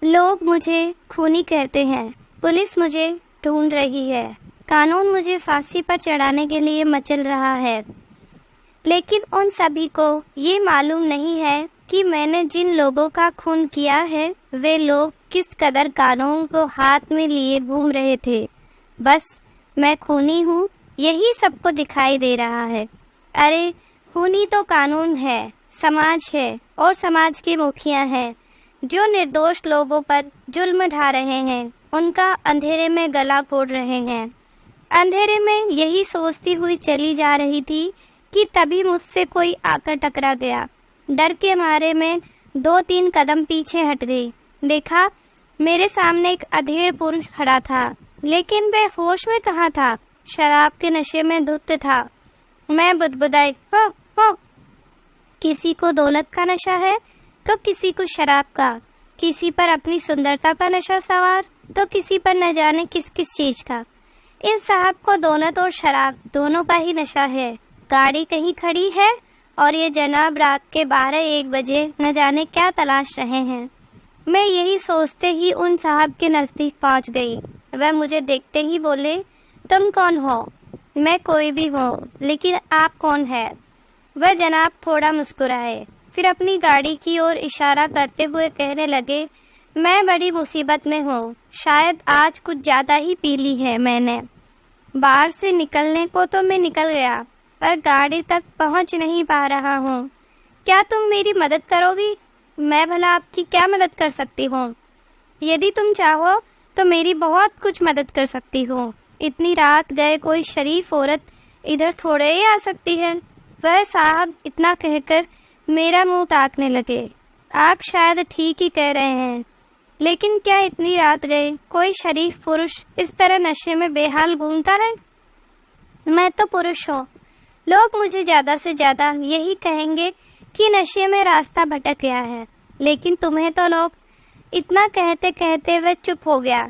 लोग मुझे खूनी कहते हैं, पुलिस मुझे ढूंढ रही है, कानून मुझे फांसी पर चढ़ाने के लिए मचल रहा है। लेकिन उन सभी को ये मालूम नहीं है कि मैंने जिन लोगों का खून किया है वे लोग किस कदर कानून को हाथ में लिए घूम रहे थे। बस मैं खूनी हूँ, यही सबको दिखाई दे रहा है। अरे खूनी तो कानून है, समाज है और समाज के मुखिया हैं जो निर्दोष लोगों पर जुल्म ढा रहे हैं, उनका अंधेरे में गला घोट रहे हैं। अंधेरे में यही सोचती हुई चली जा रही थी कि तभी मुझसे कोई आकर टकरा गया। डर के मारे मैं 2-3 कदम पीछे हट गई। देखा, मेरे सामने एक अधेड़ पुरुष खड़ा था, लेकिन वह होश में कहाँ था, शराब के नशे में धुत था। मैं बुदबुदाई, हो हो। किसी को दौलत का नशा है तो किसी को शराब का, किसी पर अपनी सुंदरता का नशा सवार तो किसी पर न जाने किस किस चीज का। इन साहब को दौलत और शराब दोनों का ही नशा है। गाड़ी कहीं खड़ी है और ये जनाब रात के 12-1 बजे न जाने क्या तलाश रहे हैं। मैं यही सोचते ही उन साहब के नज़दीक पहुंच गई। वह मुझे देखते ही बोले, तुम कौन हो? मैं कोई भी हूँ, लेकिन आप कौन है? वह जनाब थोड़ा मुस्कुराए, फिर अपनी गाड़ी की ओर इशारा करते हुए कहने लगे, मैं बड़ी मुसीबत में हूँ। शायद आज कुछ ज़्यादा ही पी ली है मैंने। बाहर से निकलने को तो मैं निकल गया, पर गाड़ी तक पहुँच नहीं पा रहा हूँ। क्या तुम मेरी मदद करोगी? मैं भला आपकी क्या मदद कर सकती हूँ? यदि तुम चाहो तो मेरी बहुत कुछ मदद कर सकती हो। इतनी रात गए कोई शरीफ औरत इधर थोड़े ही आ सकती है। वह साहब इतना कहकर मेरा मुंह ताकने लगे। आप शायद ठीक ही कह रहे हैं, लेकिन क्या इतनी रात गए कोई शरीफ पुरुष इस तरह नशे में बेहाल घूमता रहे? मैं तो पुरुष हूँ। लोग मुझे ज़्यादा से ज़्यादा यही कहेंगे कि नशे में रास्ता भटक गया है, लेकिन तुम्हें तो लोग, इतना कहते कहते वह चुप हो गया।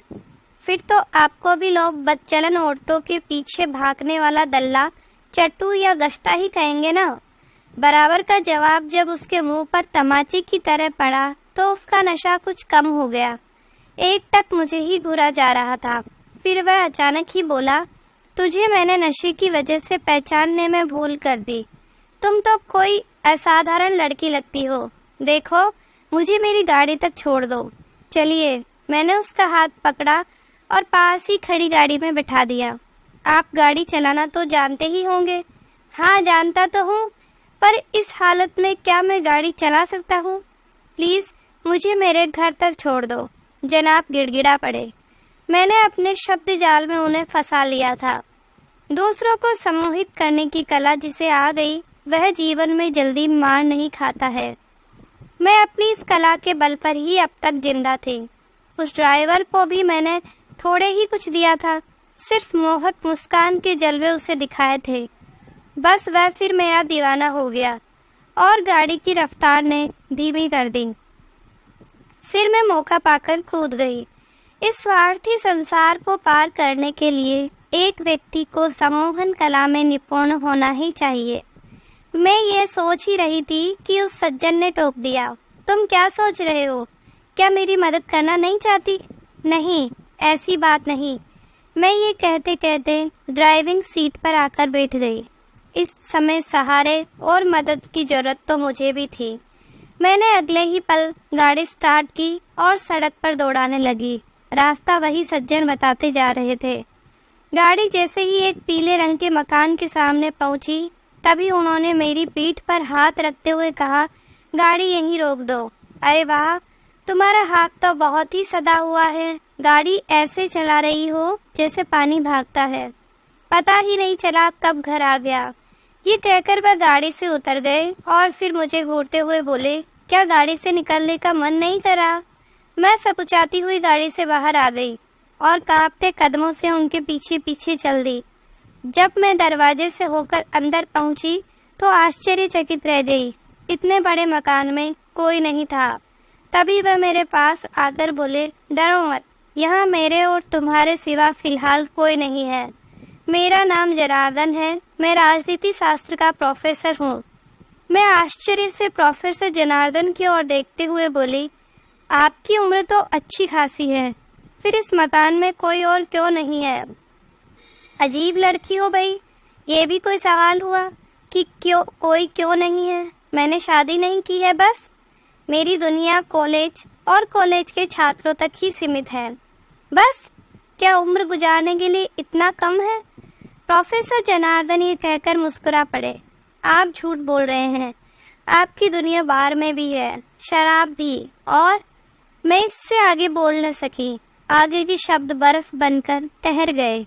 फिर तो आपको भी लोग बदचलन औरतों के पीछे भागने वाला दल्ला, चट्टू या गश्ता ही कहेंगे ना। बराबर का जवाब जब उसके मुंह पर तमाचे की तरह पड़ा तो उसका नशा कुछ कम हो गया। एक टक मुझे ही घुरा जा रहा था। फिर वह अचानक ही बोला, तुझे मैंने नशे की वजह से पहचानने में भूल कर दी। तुम तो कोई असाधारण लड़की लगती हो। देखो, मुझे मेरी गाड़ी तक छोड़ दो। चलिए। मैंने उसका हाथ पकड़ा और पास ही खड़ी गाड़ी में बिठा दिया। आप गाड़ी चलाना तो जानते ही होंगे। हाँ, जानता तो हूँ, पर इस हालत में क्या मैं गाड़ी चला सकता हूँ? प्लीज़ मुझे मेरे घर तक छोड़ दो। जनाब गिड़गिड़ा पड़े। मैंने अपने शब्द जाल में उन्हें फंसा लिया था। दूसरों को सम्मोहित करने की कला जिसे आ गई, वह जीवन में जल्दी मार नहीं खाता है। मैं अपनी इस कला के बल पर ही अब तक जिंदा थी। उस ड्राइवर को भी मैंने थोड़े ही कुछ दिया था, सिर्फ मोहक मुस्कान के जलवे उसे दिखाए थे। बस वह फिर मेरा दीवाना हो गया और गाड़ी की रफ्तार ने धीमी कर दी। फिर मैं मौका पाकर कूद गई। इस स्वार्थी संसार को पार करने के लिए एक व्यक्ति को सम्मोहन कला में निपुण होना ही चाहिए। मैं ये सोच ही रही थी कि उस सज्जन ने टोक दिया, तुम क्या सोच रहे हो? क्या मेरी मदद करना नहीं चाहती? नहीं, ऐसी बात नहीं। मैं ये कहते कहते ड्राइविंग सीट पर आकर बैठ गई। इस समय सहारे और मदद की जरूरत तो मुझे भी थी। मैंने अगले ही पल गाड़ी स्टार्ट की और सड़क पर दौड़ाने लगी। रास्ता वही सज्जन बताते जा रहे थे। गाड़ी जैसे ही एक पीले रंग के मकान के सामने पहुंची, तभी उन्होंने मेरी पीठ पर हाथ रखते हुए कहा, गाड़ी यहीं रोक दो। अरे वाह, तुम्हारा हाथ तो बहुत ही सदा हुआ है। गाड़ी ऐसे चला रही हो जैसे पानी भागता है। पता ही नहीं चला कब घर आ गया। ये कहकर वह गाड़ी से उतर गए और फिर मुझे घूरते हुए बोले, क्या गाड़ी से निकलने का मन नहीं करा? मैं सकुचाती हुई गाड़ी से बाहर आ गई और कांपते कदमों से उनके पीछे पीछे चल दी। जब मैं दरवाजे से होकर अंदर पहुंची तो आश्चर्यचकित रह गई। इतने बड़े मकान में कोई नहीं था। तभी वह मेरे पास आकर बोले, डरो मत, यहाँ मेरे और तुम्हारे सिवा फिलहाल कोई नहीं है। मेरा नाम जनार्दन है। मैं राजनीति शास्त्र का प्रोफेसर हूँ। मैं आश्चर्य से प्रोफेसर जनार्दन की ओर देखते हुए बोली, आपकी उम्र तो अच्छी खासी है, फिर इस मकान में कोई और क्यों नहीं है? अजीब लड़की हो भाई, ये भी कोई सवाल हुआ कि क्यों नहीं है? मैंने शादी नहीं की है, बस मेरी दुनिया कॉलेज और कॉलेज के छात्रों तक ही सीमित है। बस क्या उम्र गुजारने के लिए इतना कम है? प्रोफेसर जनार्दन ये कहकर मुस्कुरा पड़े। आप झूठ बोल रहे हैं, आपकी दुनिया बार में भी है, शराब भी। और मैं इससे आगे बोल न सकी। आगे के शब्द बर्फ बनकर ठहर गए।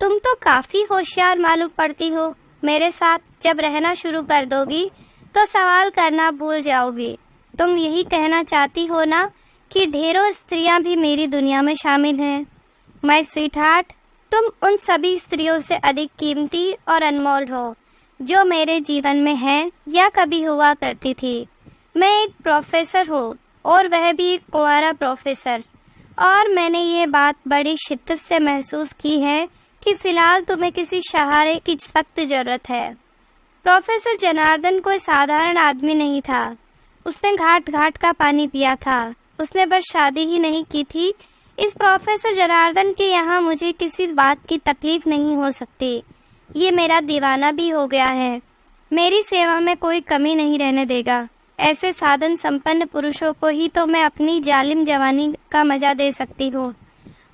तुम तो काफ़ी होशियार मालूम पड़ती हो। मेरे साथ जब रहना शुरू कर दोगी तो सवाल करना भूल जाओगी। तुम यही कहना चाहती हो ना कि ढेरों स्त्रियां भी मेरी दुनिया में शामिल हैं? माय स्वीटहार्ट, तुम उन सभी स्त्रियों से अधिक कीमती और अनमोल हो जो मेरे जीवन में हैं या कभी हुआ करती थी। मैं एक प्रोफेसर हूँ, और वह भी एक कुंवारा प्रोफेसर। और मैंने ये बात बड़ी शिद्दत से महसूस की है कि फ़िलहाल तुम्हें किसी सहारे की सख्त ज़रूरत है। प्रोफेसर जनार्दन कोई साधारण आदमी नहीं था। उसने घाट घाट का पानी पिया था। उसने बस शादी ही नहीं की थी। इस प्रोफेसर जनार्दन के यहाँ मुझे किसी बात की तकलीफ नहीं हो सकती। ये मेरा दीवाना भी हो गया है। मेरी सेवा में कोई कमी नहीं रहने देगा। ऐसे साधन संपन्न पुरुषों को ही तो मैं अपनी जालिम जवानी का मजा दे सकती हूँ।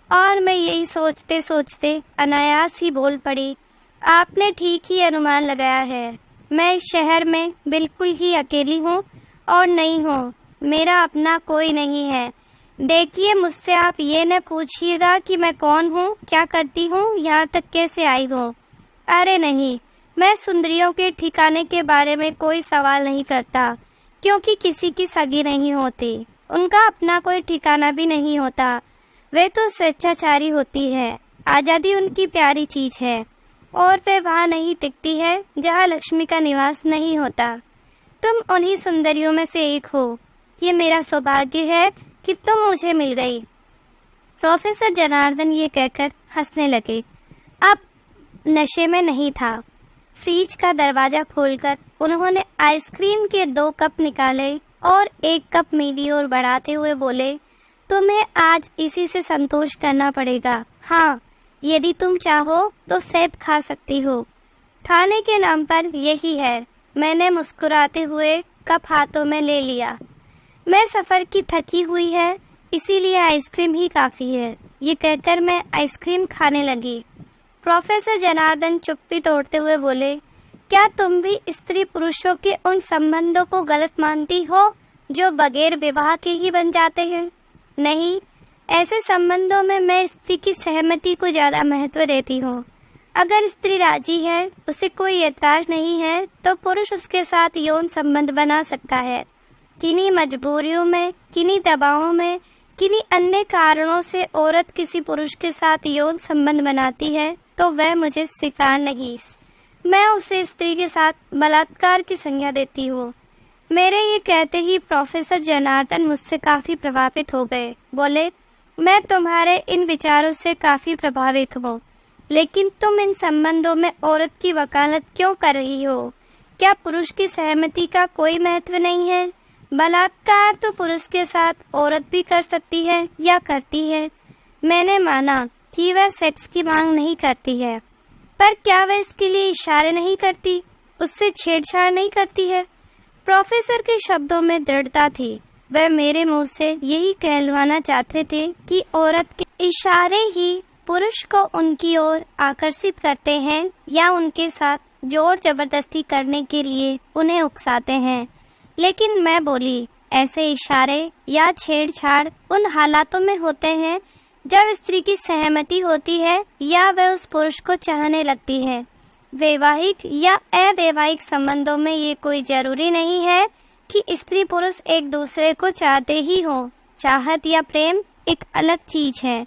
और मैं यही सोचते सोचते अनायास ही बोल पड़ी, आपने ठीक ही अनुमान लगाया है। मैं इस शहर में बिल्कुल ही अकेली हूँ और नहीं हूँ। मेरा अपना कोई नहीं है। देखिए, मुझसे आप ये न पूछिएगा कि मैं कौन हूँ, क्या करती हूँ, यहाँ तक कैसे आई हूँ। अरे नहीं, मैं सुंदरियों के ठिकाने के बारे में कोई सवाल नहीं करता, क्योंकि किसी की सगी नहीं होती। उनका अपना कोई ठिकाना भी नहीं होता। वे तो स्वेच्छाचारी होती है। आज़ादी उनकी प्यारी चीज़ है, और वे वहाँ नहीं टिकती है जहाँ लक्ष्मी का निवास नहीं होता। तुम उन्हीं सुंदरियों में से एक हो। ये मेरा सौभाग्य है कि तुम मुझे मिल गई। प्रोफेसर जनार्दन ये कहकर हंसने लगे। अब नशे में नहीं था। फ्रिज का दरवाज़ा खोलकर उन्होंने आइसक्रीम के 2 कप निकाले और 1 कप मेरी ओर बढ़ाते हुए बोले, तुम्हें आज इसी से संतोष करना पड़ेगा। हाँ, यदि तुम चाहो तो सेब खा सकती हो। खाने के नाम पर यही है। मैंने मुस्कुराते हुए कप हाथों में ले लिया। मैं सफ़र की थकी हुई है, इसीलिए आइसक्रीम ही काफ़ी है। ये कहकर मैं आइसक्रीम खाने लगी। प्रोफेसर जनार्दन चुप्पी तोड़ते हुए बोले, क्या तुम भी स्त्री पुरुषों के उन संबंधों को गलत मानती हो जो बगैर विवाह के ही बन जाते हैं? नहीं, ऐसे संबंधों में मैं स्त्री की सहमति को ज़्यादा महत्व देती हूँ। अगर स्त्री राजी है, उसे कोई ऐतराज़ नहीं है, तो पुरुष उसके साथ यौन संबंध बना सकता है। किन्हीं मजबूरियों में, किन्हीं दबावों में, किन्हीं अन्य कारणों से औरत किसी पुरुष के साथ यौन संबंध बनाती है तो वह मुझे स्वीकार नहीं। मैं उसे स्त्री के साथ बलात्कार की संज्ञा देती हूँ। मेरे ये कहते ही प्रोफेसर जनार्दन मुझसे काफ़ी प्रभावित हो गए। बोले, मैं तुम्हारे इन विचारों से काफ़ी प्रभावित हूँ, लेकिन तुम इन संबंधों में औरत की वकालत क्यों कर रही हो? क्या पुरुष की सहमति का कोई महत्व नहीं है? बलात्कार तो पुरुष के साथ औरत भी कर सकती है या करती है। मैंने माना कि वह सेक्स की मांग नहीं करती है, पर क्या वह इसके लिए इशारे नहीं करती, उससे छेड़छाड़ नहीं करती है? प्रोफेसर के शब्दों में दृढ़ता थी। वह मेरे मुंह से यही कहलवाना चाहते थे कि औरत के इशारे ही पुरुष को उनकी ओर आकर्षित करते हैं या उनके साथ जोर जबरदस्ती करने के लिए उन्हें उकसाते हैं। लेकिन मैं बोली, ऐसे इशारे या छेड़छाड़ उन हालातों में होते हैं जब स्त्री की सहमति होती है या वह उस पुरुष को चाहने लगती है। वैवाहिक या अवैवाहिक संबंधों में ये कोई जरूरी नहीं है कि स्त्री पुरुष एक दूसरे को चाहते ही हो। चाहत या प्रेम एक अलग चीज है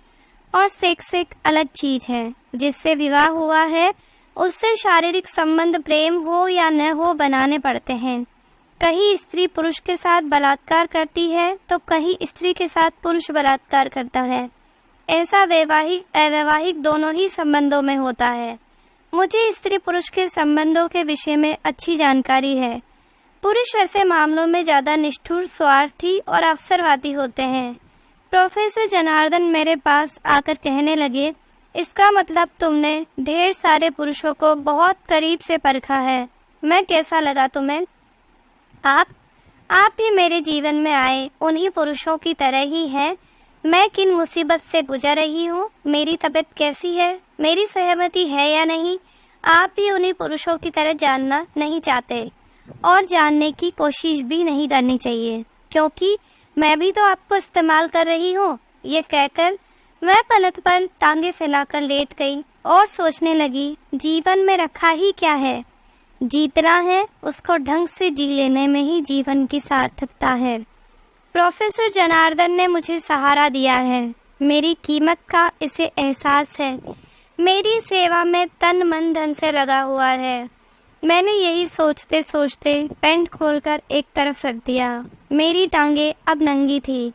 और सेक्स एक अलग चीज है। जिससे विवाह हुआ है उससे शारीरिक संबंध प्रेम हो या न हो बनाने पड़ते हैं। कहीं स्त्री पुरुष के साथ बलात्कार करती है तो कहीं स्त्री के साथ पुरुष बलात्कार करता है। ऐसा वैवाहिक अवैवाहिक दोनों ही संबंधों में होता है। मुझे स्त्री पुरुष के संबंधों के विषय में अच्छी जानकारी है, पुरुष ऐसे मामलों में ज़्यादा निष्ठुर, स्वार्थी और अवसरवादी होते हैं। प्रोफेसर जनार्दन मेरे पास आकर कहने लगे, इसका मतलब तुमने ढेर सारे पुरुषों को बहुत करीब से परखा है। मैं कैसा लगा तुम्हें? आप भी मेरे जीवन में आए उन्हीं पुरुषों की तरह ही हैं। मैं किन मुसीबत से गुजर रही हूँ, मेरी तबीयत कैसी है, मेरी सहमति है या नहीं, आप भी उन्हीं पुरुषों की तरह जानना नहीं चाहते और जानने की कोशिश भी नहीं करनी चाहिए, क्योंकि मैं भी तो आपको इस्तेमाल कर रही हूँ। ये कहकर मैं पलक पर टांगे फैलाकर लेट गई और सोचने लगी, जीवन में रखा ही क्या है, जीतना है उसको ढंग से जी लेने में ही जीवन की सार्थकता है। प्रोफेसर जनार्दन ने मुझे सहारा दिया है, मेरी कीमत का इसे एहसास है, मेरी सेवा में तन मन धन से लगा हुआ है। मैंने यही सोचते सोचते पैंट खोलकर एक तरफ रख दिया। मेरी टांगे अब नंगी थी।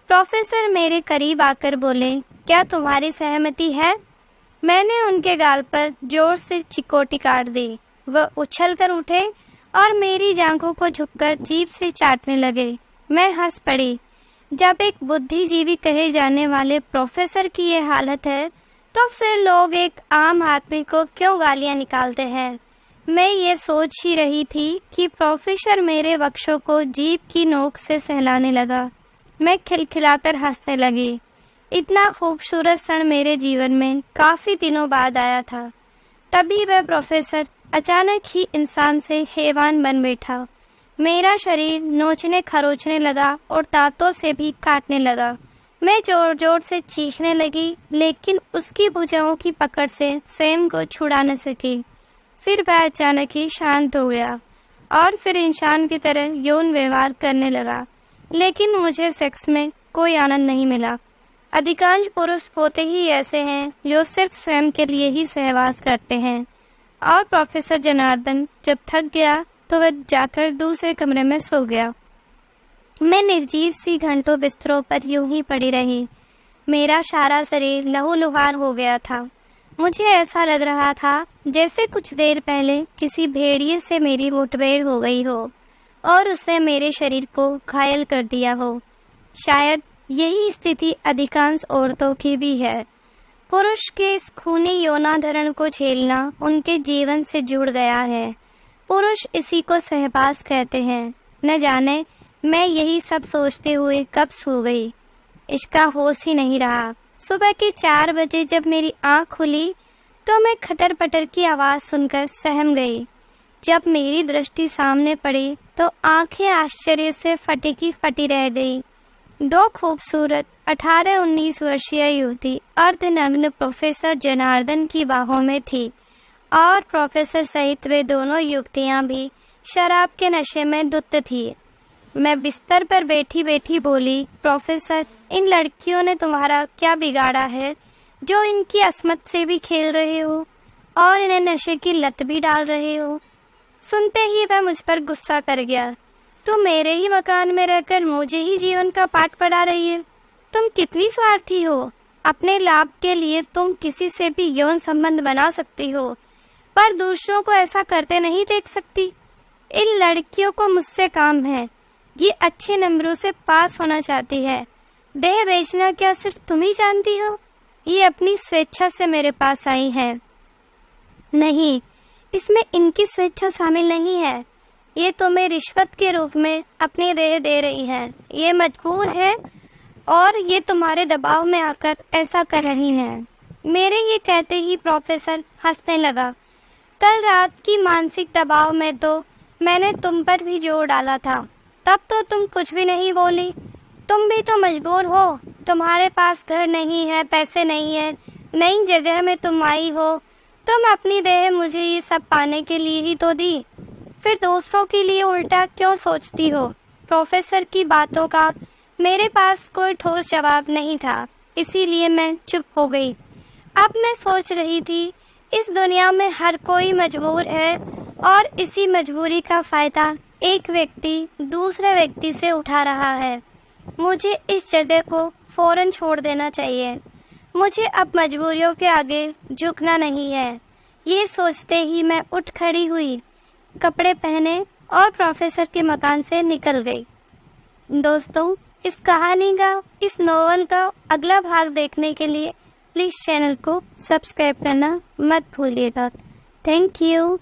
प्रोफेसर मेरे करीब आकर बोले, क्या तुम्हारी सहमति है? मैंने उनके गाल पर जोर से चिकोटी काट दी। वह उछलकर उठे और मेरी जांघों को झुककर जीभ से चाटने लगे। मैं हंस पड़ी। जब एक बुद्धिजीवी कहे जाने वाले प्रोफेसर की ये हालत है, तो फिर लोग एक आम आदमी को क्यों गालियां निकालते हैं? मैं ये सोच ही रही थी कि प्रोफेसर मेरे वक्षों को जीभ की नोक से सहलाने लगा। मैं खिलखिलाकर हंसने लगी। इतना खूबसूरत क्षण मेरे जीवन में काफ़ी दिनों बाद आया था। तभी वह प्रोफेसर अचानक ही इंसान से हैवान बन बैठा। मेरा शरीर नोचने खरोचने लगा और दांतों से भी काटने लगा। मैं जोर जोर से चीखने लगी, लेकिन उसकी भुजाओं की पकड़ से स्वयं को छुड़ा न सकी। फिर वह अचानक ही शांत हो गया और फिर इंसान की तरह यौन व्यवहार करने लगा, लेकिन मुझे सेक्स में कोई आनंद नहीं मिला। अधिकांश पुरुष होते ही ऐसे हैं जो सिर्फ स्वयं के लिए ही सहवास करते हैं। और प्रोफेसर जनार्दन जब थक गया तो वह जाकर दूसरे कमरे में सो गया। मैं निर्जीव सी घंटों बिस्तरों पर यूं ही पड़ी रही। मेरा सारा शरीर लहूलुहान हो गया था। मुझे ऐसा लग रहा था जैसे कुछ देर पहले किसी भेड़िए से मेरी मुठभेड़ हो गई हो और उसने मेरे शरीर को घायल कर दिया हो। शायद यही स्थिति अधिकांश औरतों की भी है। पुरुष के इस खूनी यौनाधरण को झेलना उनके जीवन से जुड़ गया है। पुरुष इसी को सहवास कहते हैं। न जाने मैं यही सब सोचते हुए कब सो गई, इसका होश ही नहीं रहा। सुबह के 4 बजे जब मेरी आँख खुली तो मैं खटर पटर की आवाज़ सुनकर सहम गई। जब मेरी दृष्टि सामने पड़ी तो आंखें आश्चर्य से फटी की फटी रह गई। 2 खूबसूरत 18-19 वर्षीय युवती अर्धनग्न प्रोफेसर जनार्दन की बाहों में थी और प्रोफेसर सहित वे दोनों युवतियां भी शराब के नशे में धुत थी। मैं बिस्तर पर बैठी बैठी बोली, प्रोफेसर, इन लड़कियों ने तुम्हारा क्या बिगाड़ा है जो इनकी अस्मत से भी खेल रहे हो और इन्हें नशे की लत भी डाल रहे हो। सुनते ही वह मुझ पर गुस्सा कर गया। तुम मेरे ही मकान में रहकर मुझे ही जीवन का पाठ पढ़ा रही है। तुम कितनी स्वार्थी हो। अपने लाभ के लिए तुम किसी से भी यौन संबंध बना सकती हो, पर दूसरों को ऐसा करते नहीं देख सकती। इन लड़कियों को मुझसे काम है। ये अच्छे नंबरों से पास होना चाहती है। देह बेचना क्या सिर्फ तुम ही जानती हो? ये अपनी स्वेच्छा से मेरे पास आई है। नहीं, इसमें इनकी स्वेच्छा शामिल नहीं है। ये तुम्हें रिश्वत के रूप में अपनी देह दे रही है। ये मजबूर है और ये तुम्हारे दबाव में आकर ऐसा कर रही हैं। मेरे ये कहते ही प्रोफेसर हंसने लगा। कल रात की मानसिक दबाव में तो मैंने तुम पर भी जोर डाला था, तब तो तुम कुछ भी नहीं बोली। तुम भी तो मजबूर हो। तुम्हारे पास घर नहीं है, पैसे नहीं है, नई जगह में तुम आई हो। तुम अपनी देह मुझे ये सब पाने के लिए ही तो दी, फिर दूसरों के लिए उल्टा क्यों सोचती हो? प्रोफेसर की बातों का मेरे पास कोई ठोस जवाब नहीं था, इसीलिए मैं चुप हो गई। अब मैं सोच रही थी, इस दुनिया में हर कोई मजबूर है और इसी मजबूरी का फ़ायदा एक व्यक्ति दूसरे व्यक्ति से उठा रहा है। मुझे इस जगह को फ़ौरन छोड़ देना चाहिए। मुझे अब मजबूरियों के आगे झुकना नहीं है। ये सोचते ही मैं उठ खड़ी हुई, कपड़े पहने और प्रोफेसर के मकान से निकल गई। दोस्तों, इस कहानी का, इस नॉवल का अगला भाग देखने के लिए प्लीज़ चैनल को सब्सक्राइब करना मत भूलिएगा। Thank you.